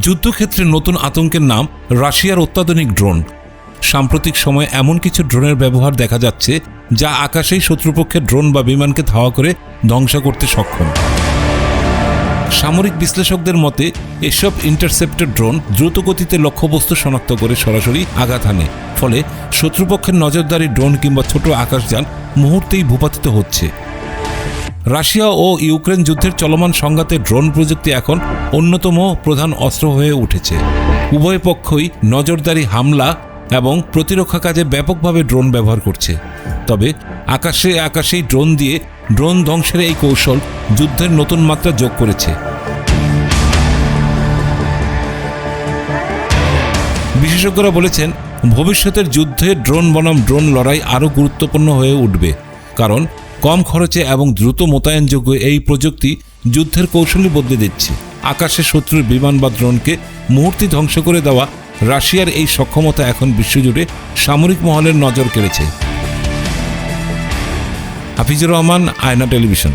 যুদ্ধক্ষেত্রে নতুন আতঙ্কের নাম রাশিয়ার অত্যাধুনিক ড্রোন। সাম্প্রতিক সময়ে এমন কিছু ড্রোনের ব্যবহার দেখা যাচ্ছে যা আকাশেই শত্রুপক্ষের ড্রোন বা বিমানকে ধাওয়া করে ধ্বংস করতে সক্ষম। সামরিক বিশ্লেষকদের মতে এসব ইন্টারসেপ্টর ড্রোন দ্রুত গতিতে লক্ষ্যবস্তু শনাক্ত করে সরাসরি আঘাত হানে, ফলে শত্রুপক্ষের নজরদারি ড্রোন কিংবা ছোট আকাশযান মুহূর্তেই ভূপাতিত হচ্ছে। রাশিয়া ও ইউক্রেন যুদ্ধের চলমান সংঘাতে ড্রোন প্রযুক্তি এখন অন্যতম প্রধান অস্ত্র হয়ে উঠেছে। উভয় পক্ষই নজরদারি, হামলা এবং প্রতিরক্ষা কাজে ব্যাপকভাবে ড্রোন ব্যবহার করছে। তবে আকাশেই ড্রোন দিয়ে ড্রোন ধ্বংসের এই কৌশল যুদ্ধের নতুন মাত্রা যোগ করেছে। বিশেষজ্ঞরা বলেছেন, ভবিষ্যতের যুদ্ধে ড্রোন বনাম ড্রোন লড়াই আরও গুরুত্বপূর্ণ হয়ে উঠবে, কারণ কম খরচে এবং দ্রুত মোতায়েনযোগ্য এই প্রযুক্তি যুদ্ধের কৌশলই বদলে দিচ্ছে। আকাশে শত্রুর বিমান বা ড্রোনকে মুহূর্তে ধ্বংস করে দেওয়া রাশিয়ার এই সক্ষমতা এখন বিশ্বজুড়ে সামরিক মহলের নজর কেড়েছে। হাফিজুর রহমান, আয়না টেলিভিশন।